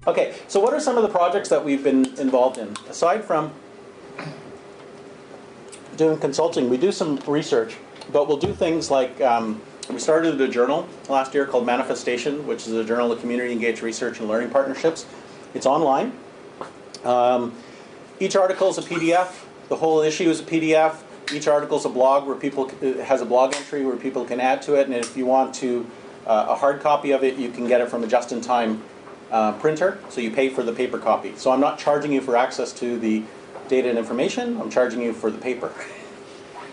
Okay, so what are some of the projects that we've been involved in? Aside from doing consulting, we do some research, but we'll do things like, we started a journal last year called Manifestation, which is a journal of community engaged research and learning partnerships. It's online. Each article is a PDF. The whole issue is a PDF. Each article is a blog where people has a blog entry where people can add to it, and if you want to a hard copy of it, you can get it from a just-in-time printer, so you pay for the paper copy. So I'm not charging you for access to the data and information, I'm charging you for the paper,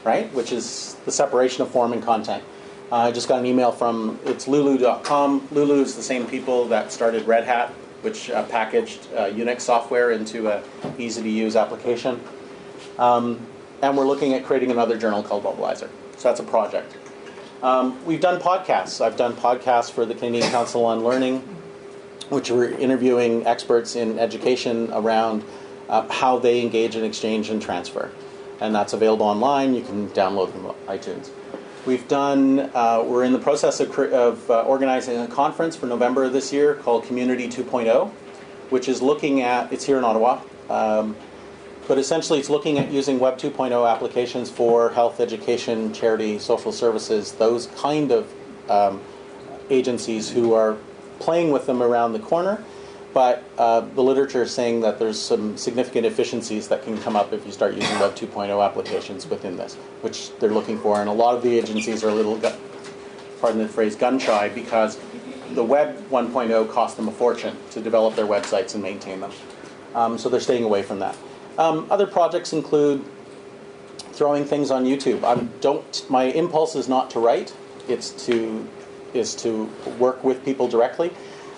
right? Which is the separation of form and content. I just got an email from, it's lulu.com. Lulu is the same people that started Red Hat, which packaged Unix software into an easy-to-use application. And we're looking at creating another journal called Mobilizer. So that's a project. We've done podcasts. I've done podcasts for the Canadian Council on Learning, which we're interviewing experts in education around how they engage in exchange and transfer. And that's available online. You can download them on iTunes. We've done, we're in the process of organizing a conference for November of this year called Community 2.0, which is looking at, it's here in Ottawa, but essentially it's looking at using Web 2.0 applications for health, education, charity, social services, those kind of agencies who are playing with them around the corner. But the literature is saying that there's some significant efficiencies that can come up if you start using Web 2.0 applications within this, which they're looking for. And a lot of the agencies are a little, pardon the phrase, gun-shy, because the Web 1.0 cost them a fortune to develop their websites and maintain them. So they're staying away from that. Other projects include throwing things on YouTube. My impulse is not to write, it's to work with people directly.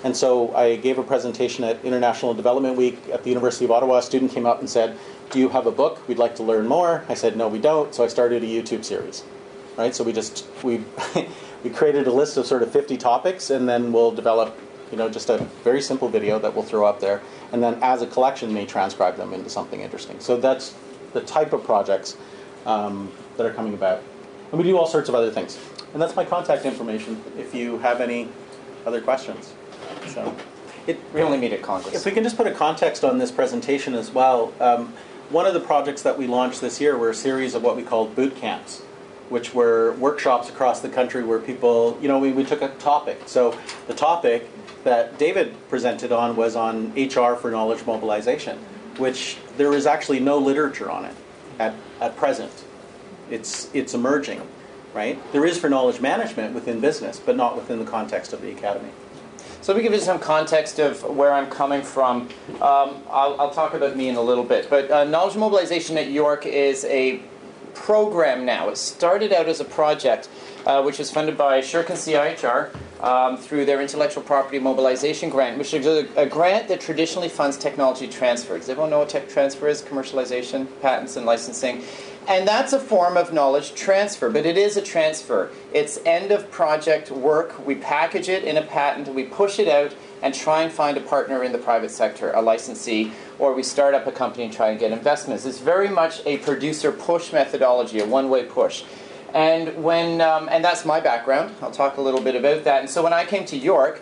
And so I gave a presentation at International Development Week at the University of Ottawa. A student came up and said, do you have a book? We'd like to learn more. I said, no, we don't. So I started a YouTube series. Right? So we created a list of sort of 50 topics, and then we'll develop just a very simple video that we'll throw up there. And then as a collection, may transcribe them into something interesting. So that's the type of projects that are coming about. And we do all sorts of other things. And that's my contact information if you have any other questions. So, we only meet at Congress. If we can just put a context on this presentation as well, one of the projects that we launched this year were a series of what we called boot camps, which were workshops across the country where people, we took a topic. So the topic that David presented on was on HR for knowledge mobilization, which there is actually no literature on it at present. It's emerging, right? There is for knowledge management within business, but not within the context of the academy. So let me give you some context of where I'm coming from. I'll talk about me in a little bit. But Knowledge Mobilization at York is a program now. It started out as a project which is funded by Shirk and CIHR through their Intellectual Property Mobilization Grant, which is a grant that traditionally funds technology transfer. Does everyone know what tech transfer is? Commercialization, patents, and licensing. And that's a form of knowledge transfer, but it is a transfer. It's end-of-project work. We package it in a patent, we push it out, and try and find a partner in the private sector, a licensee, or we start up a company and try and get investments. It's very much a producer push methodology, a one-way push. And and that's my background. I'll talk a little bit about that. And so when I came to York,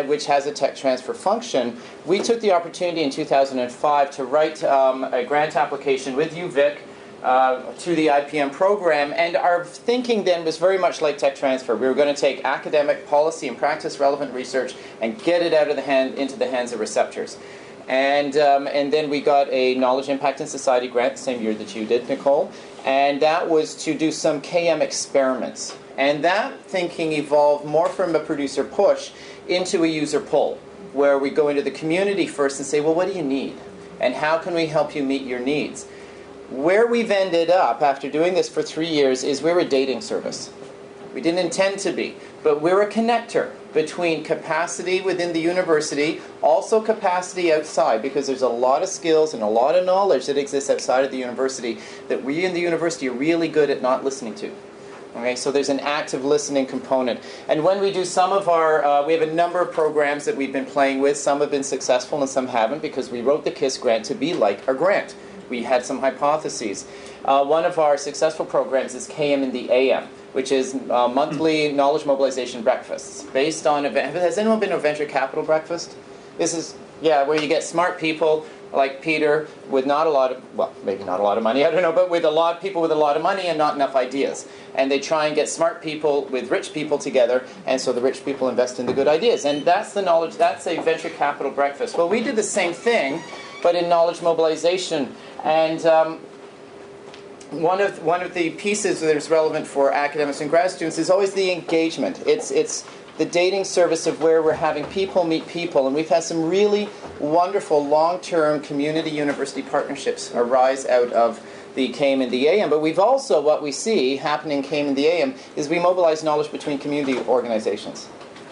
which has a tech transfer function, we took the opportunity in 2005 to write a grant application with you, Vic, to the IPM program, and our thinking then was very much like tech transfer. We were going to take academic, policy, and practice relevant research and get it out of the hand into the hands of receptors. And then we got a Knowledge Impact and Society grant the same year that you did, Nicole, and that was to do some KM experiments. And that thinking evolved more from a producer push into a user pull, where we go into the community first and say, well, what do you need? And how can we help you meet your needs? Where we've ended up after doing this for 3 years is we're a dating service. We didn't intend to be, but we're a connector between capacity within the university, also capacity outside, because there's a lot of skills and a lot of knowledge that exists outside of the university that we in the university are really good at not listening to. Okay, so there's an active listening component. And when we do some of our, we have a number of programs that we've been playing with. Some have been successful and some haven't, because we wrote the KISS grant to be like a grant. We had some hypotheses. One of our successful programs is KM in the AM, which is monthly knowledge mobilization breakfasts based on event. Has anyone been to a venture capital breakfast? This is Yeah, where you get smart people like Peter with not a lot of, well, maybe not a lot of money, I don't know, but with a lot of people with a lot of money and not enough ideas. And they try and get smart people with rich people together, and so the rich people invest in the good ideas. And that's the knowledge, that's a venture capital breakfast. Well, we did the same thing, but in knowledge mobilization. And one of the pieces that is relevant for academics and grad students is always the engagement. It's the dating service of where we're having people meet people, and we've had some really wonderful long-term community university partnerships arise out of the KM and the AM. But we've also, what we see happening in KM and the AM is we mobilize knowledge between community organizations.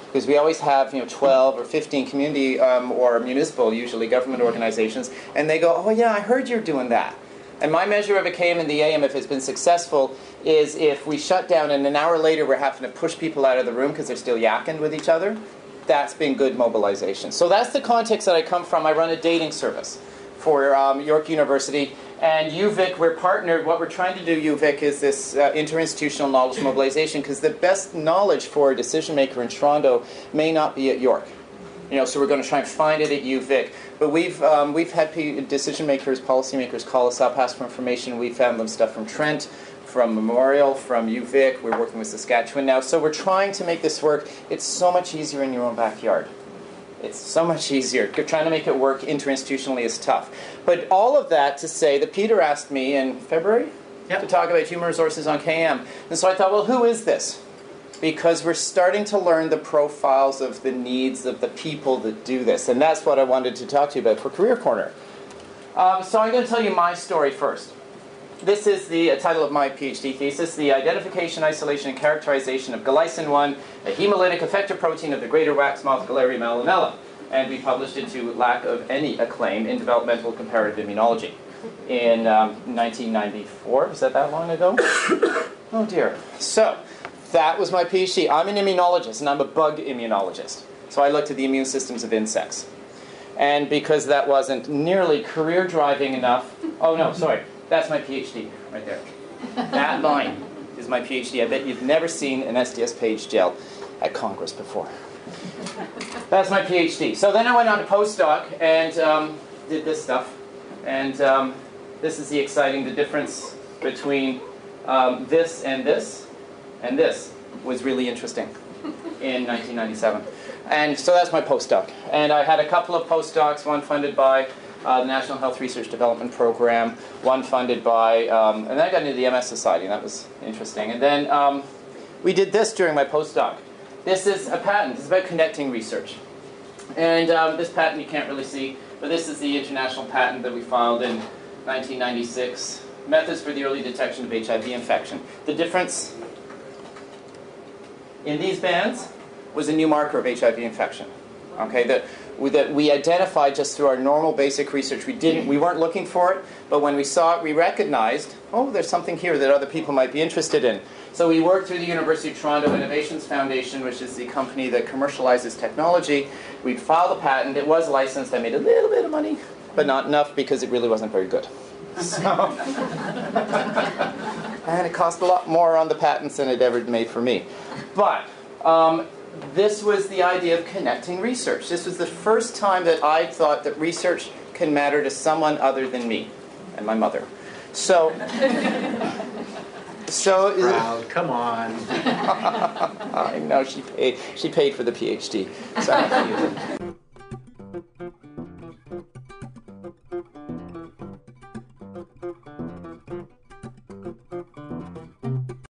Because we always have 12 or 15 community or municipal, usually government organizations, and they go, oh yeah, I heard you're doing that. And my measure of a KM and the AM, if it's been successful, is if we shut down and an hour later we're having to push people out of the room because they're still yakking with each other, that's been good mobilization. So that's the context that I come from. I run a dating service for York University. And UVic, we're partnered. What we're trying to do, UVic, is this interinstitutional knowledge mobilization, because the best knowledge for a decision maker in Toronto may not be at York. So we're going to try and find it at UVic. But we've had decision makers, policy makers call us up, ask for information. We found them stuff from Trent, from Memorial, from UVic. We're working with Saskatchewan now. So we're trying to make this work. It's so much easier in your own backyard. It's so much easier. Trying to make it work interinstitutionally is tough. But all of that to say that Peter asked me in February to talk about human resources on KM. And so I thought, well, who is this? Because we're starting to learn the profiles of the needs of the people that do this. And that's what I wanted to talk to you about for Career Corner. So I'm going to tell you my story first. This is the title of my PhD thesis, The Identification, Isolation, and Characterization of Glycin-1, a hemolytic effector protein of the greater wax moth Galeria melanella. And we published it to lack of any acclaim in developmental comparative immunology in 1994. Was that long ago? Oh dear. So that was my PhD. I'm an immunologist, and I'm a bug immunologist. So I looked at the immune systems of insects. And because that wasn't nearly career-driving enough... Oh, no, sorry. That's my PhD right there. That line is my PhD. I bet you've never seen an SDS page gel at Congress before. That's my PhD. So then I went on to postdoc and did this stuff. And this is the difference between this and this. And this was really interesting in 1997. And so that's my postdoc. And I had a couple of postdocs, one funded by the National Health Research Development Program, one funded by, and then I got into the MS Society, and that was interesting. And then we did this during my postdoc. This is a patent. It's about connecting research. And this patent you can't really see, but this is the international patent that we filed in 1996, Methods for the Early Detection of HIV Infection. The difference in these bands was a new marker of HIV infection. Okay, that we identified just through our normal basic research. We weren't looking for it, but when we saw it, we recognized, oh, there's something here that other people might be interested in. So we worked through the University of Toronto Innovations Foundation, which is the company that commercializes technology. We filed a patent. It was licensed. I made a little bit of money, but not enough because it really wasn't very good. So, and it cost a lot more on the patents than it ever made for me. But this was the idea of connecting research. This was the first time that I thought that research can matter to someone other than me and my mother. So proud. Come on. I know she paid for the PhD. So